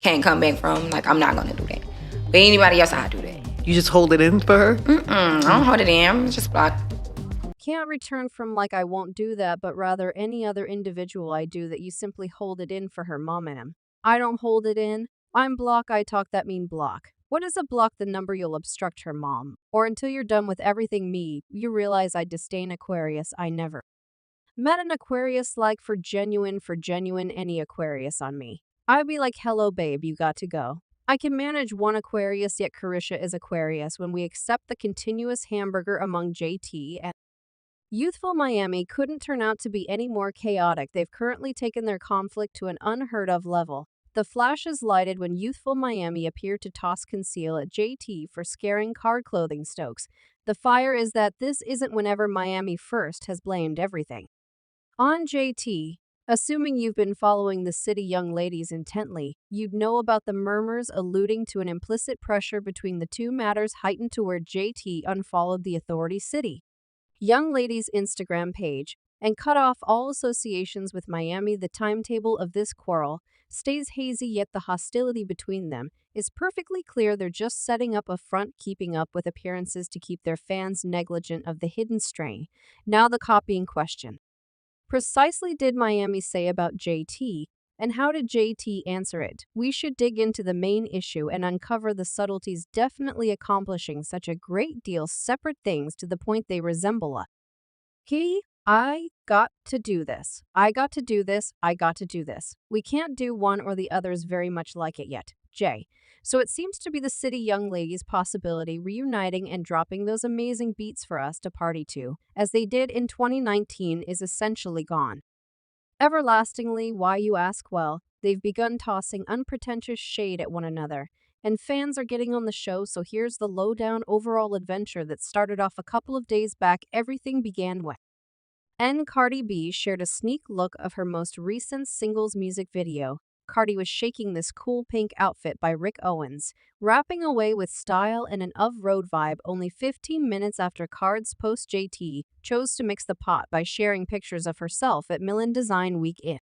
can't come back from. Like, I'm not gonna do that. But anybody else, I do that. You just hold it in for her? I don't hold it in. I'm just block. Can't return from like I won't do that, but rather any other individual I do that you simply hold it in for her mom and him. I don't hold it in. I'm block, I talk, that mean block. What is a block? The number you'll obstruct her mom. Or until you're done with everything me, you realize I disdain Aquarius, I never met an Aquarius like for genuine any Aquarius on me. I'd be like, hello babe, you got to go. I can manage one Aquarius, yet Carisha is Aquarius when we accept the continuous hamburger among JT and youthful Miami couldn't turn out to be any more chaotic. They've currently taken their conflict to an unheard of level. The flashes lighted when youthful Miami appeared to toss conceal at JT for scaring Card Clothing Stokes. The fire is that this isn't whenever Miami first has blamed everything on JT. Assuming you've been following the city young ladies intently, you'd know about the murmurs alluding to an implicit pressure between the two, matters heightened to where JT unfollowed the authority city young ladies' Instagram page and cut off all associations with Miami. The timetable of this quarrel stays hazy, yet the hostility between them is perfectly clear. They're just setting up a front, keeping up with appearances to keep their fans negligent of the hidden strain. Now the copying question. Precisely did Miami say about JT, and how did JT answer it? We should dig into the main issue and uncover the subtleties, definitely accomplishing such a great deal separate things to the point they resemble a I got to do this. I got to do this. I got to do this. We can't do one or the others very much like it yet. J. So it seems to be the city young ladies' possibility reuniting and dropping those amazing beats for us to party to, as they did in 2019, is essentially gone. Everlastingly, why you ask? Well, they've begun tossing unpretentious shade at one another, and fans are getting on the show, so here's the lowdown overall adventure that started off a couple of days back. Everything began when Cardi B shared a sneak look of her most recent singles music video. Cardi was shaking this cool pink outfit by Rick Owens, rapping away with style and an off-road vibe. Only 15 minutes after Card's post, JT chose to mix the pot by sharing pictures of herself at Milan Design Week in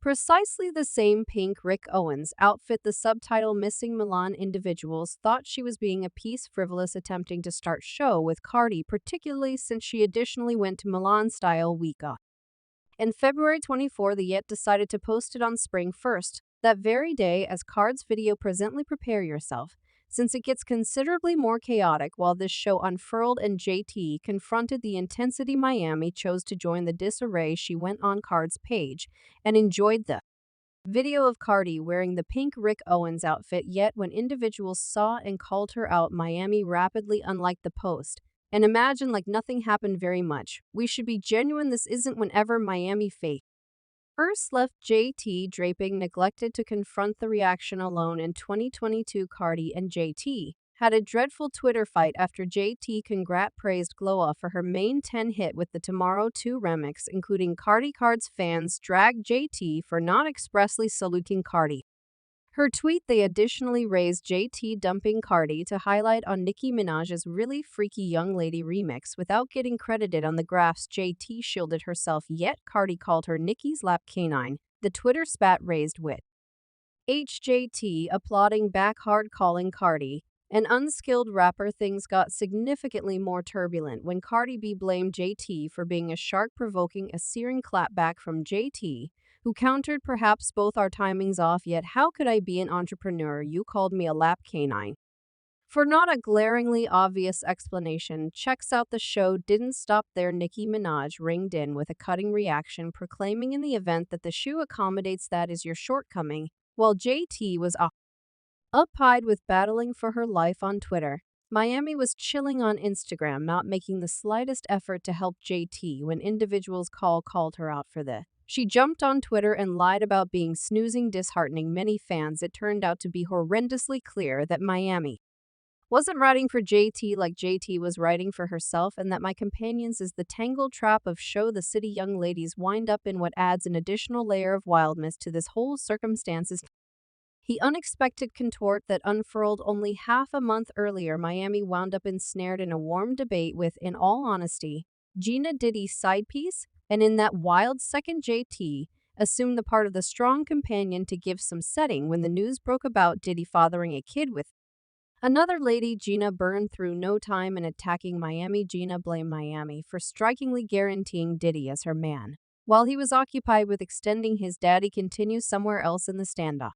precisely the same pink Rick Owens outfit. The subtitle, Missing Milan. Individuals thought she was being a piece frivolous, attempting to start show with Cardi, particularly since she additionally went to Milan Style Week in February 24. The Yet decided to post it on Spring 1st, that very day, as Card's video Presently Prepare Yourself, since it gets considerably more chaotic while this show unfurled and JT confronted the intensity. Miami chose to join the disarray. She went on Card's page and enjoyed the video of Cardi wearing the pink Rick Owens outfit, yet when individuals saw and called her out, Miami rapidly unliked the post and imagined like nothing happened very much. We should be genuine, this isn't whenever Miami fake first left JT draping, neglected to confront the reaction alone. In 2022, Cardi and JT had a dreadful Twitter fight after JT praised Glow for her main 10 hit with the Tomorrow 2 remix, including Cardi. Card's fans dragged JT for not expressly saluting Cardi. Her tweet, they additionally raised JT dumping Cardi to highlight on Nicki Minaj's Really Freaky Young Lady remix without getting credited on the graphs. JT shielded herself, yet Cardi called her Nicki's lap canine. The Twitter spat raised wit. HJT applauding back hard, calling Cardi an unskilled rapper. Things got significantly more turbulent when Cardi B blamed JT for being a shark, provoking a searing clapback from JT, who countered, perhaps both our timings off, yet how could I be an entrepreneur? You called me a lap canine. For not a glaringly obvious explanation. Checks out the show didn't stop there. Nicki Minaj ringed in with a cutting reaction, proclaiming in the event that the shoe accommodates that is your shortcoming, while JT was up-pied with battling for her life on Twitter. Miami was chilling on Instagram, not making the slightest effort to help JT when individuals called her out for this. She jumped on Twitter and lied about being snoozing, disheartening many fans. It turned out to be horrendously clear that Miami wasn't writing for JT like JT was writing for herself, and that my companions is the tangled trap of show the city young ladies wind up in, what adds an additional layer of wildness to this whole circumstances. The unexpected contort that unfurled only half a month earlier. Miami wound up ensnared in a warm debate with, in all honesty, Gina Diddy's side piece, and in that wild second, JT assumed the part of the strong companion to give some setting when the news broke about Diddy fathering a kid with another lady. Gina burned through no time in attacking Miami. Gina blamed Miami for strikingly guaranteeing Diddy as her man, while he was occupied with extending his daddy continues somewhere else in the standoff.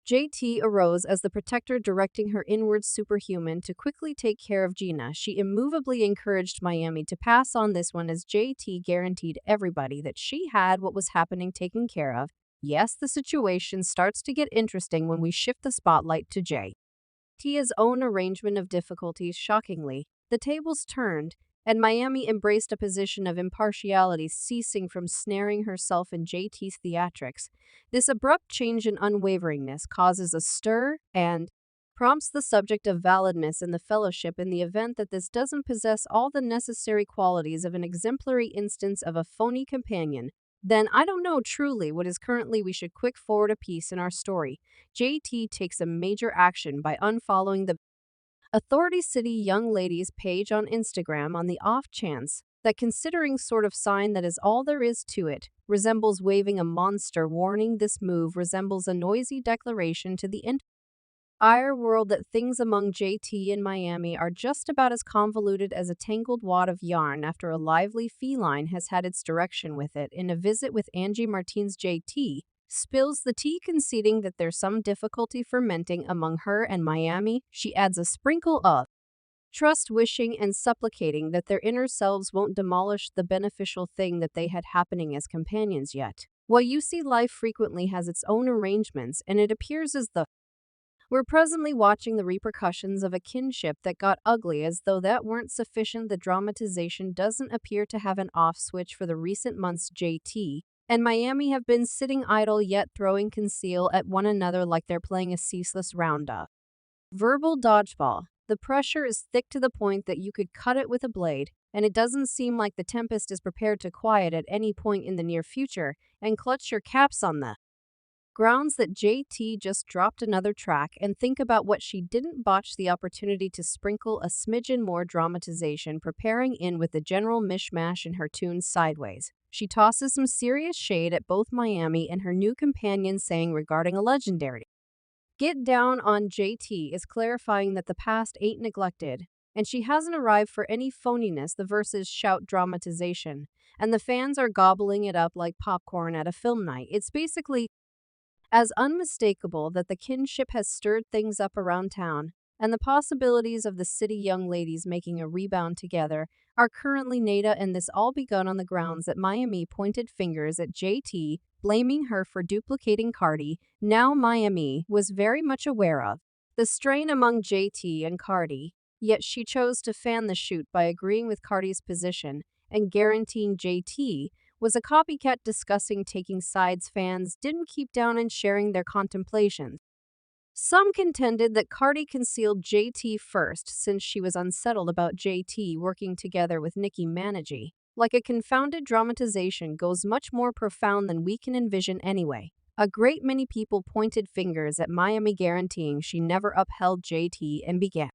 JT arose as the protector, directing her inward superhuman to quickly take care of Gina. She immovably encouraged Miami to pass on this one as JT guaranteed everybody that she had what was happening taken care of. Yes, the situation starts to get interesting when we shift the spotlight to JT's own arrangement of difficulties. Shockingly, the tables turned, and Miami embraced a position of impartiality, ceasing from snaring herself in JT's theatrics. This abrupt change in unwaveringness causes a stir and prompts the subject of validness in the fellowship in the event that this doesn't possess all the necessary qualities of an exemplary instance of a phony companion. Then I don't know truly what is currently. We should quick forward a piece in our story. JT takes a major action by unfollowing the Authority City young ladies page on Instagram on the off chance that considering sort of sign that is all there is to it, resembles waving a monster warning. This move resembles a noisy declaration to the entire world that things among JT and Miami are just about as convoluted as a tangled wad of yarn after a lively feline has had its direction with it. In a visit with Angie Martinez, JT spills the tea, conceding that there's some difficulty fermenting among her and Miami. She adds a sprinkle of trust, wishing and supplicating that their inner selves won't demolish the beneficial thing that they had happening as companions yet. Well, you see, life frequently has its own arrangements, and it appears as though we're presently watching the repercussions of a kinship that got ugly. As though that weren't sufficient, the dramatization doesn't appear to have an off switch for the recent months. JT and Miami have been sitting idle, yet throwing conceal at one another like they're playing a ceaseless round of verbal dodgeball. The pressure is thick to the point that you could cut it with a blade, and it doesn't seem like the tempest is prepared to quiet at any point in the near future. And clutch your caps on the grounds that JT just dropped another track and think about what she didn't botch the opportunity to sprinkle a smidgen more dramatization, preparing in with the general mishmash in her tunes sideways. She tosses some serious shade at both Miami and her new companion, saying regarding a legendary get down on JT is clarifying that the past ain't neglected, and she hasn't arrived for any phoniness. The verses shout dramatization, and the fans are gobbling it up like popcorn at a film night. It's basically as unmistakable that the kinship has stirred things up around town, and the possibilities of the city young ladies making a rebound together are currently nada, and this all begun on the grounds that Miami pointed fingers at JT, blaming her for duplicating Cardi. Now Miami was very much aware of the strain among JT and Cardi, yet she chose to fan the shoot by agreeing with Cardi's position and guaranteeing JT was a copycat. Discussing taking sides, fans didn't keep down and sharing their contemplations. Some contended that Cardi concealed JT first, since she was unsettled about JT working together with Nicki Minaj. Like a confounded dramatization goes much more profound than we can envision anyway. A great many people pointed fingers at Miami, guaranteeing she never upheld JT, and began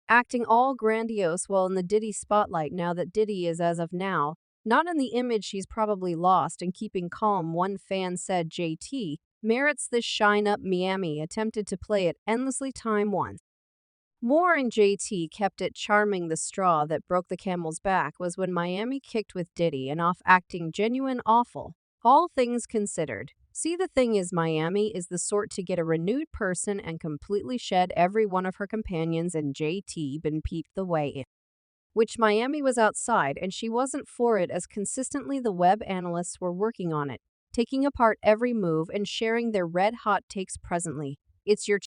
acting all grandiose while in the Diddy spotlight. Now that Diddy is, as of now, not in the image she's probably lost, and keeping calm, one fan said JT merits this shine up. Miami attempted to play it endlessly time once more, and JT kept it charming. The straw that broke the camel's back was when Miami kicked with Diddy and off, acting genuine awful, all things considered. See, the thing is, Miami is the sort to get a renewed person and completely shed every one of her companions, and JT been peeped the way in which Miami was outside, and she wasn't for it, as consistently the web analysts were working on it, taking apart every move and sharing their red-hot takes presently. It's your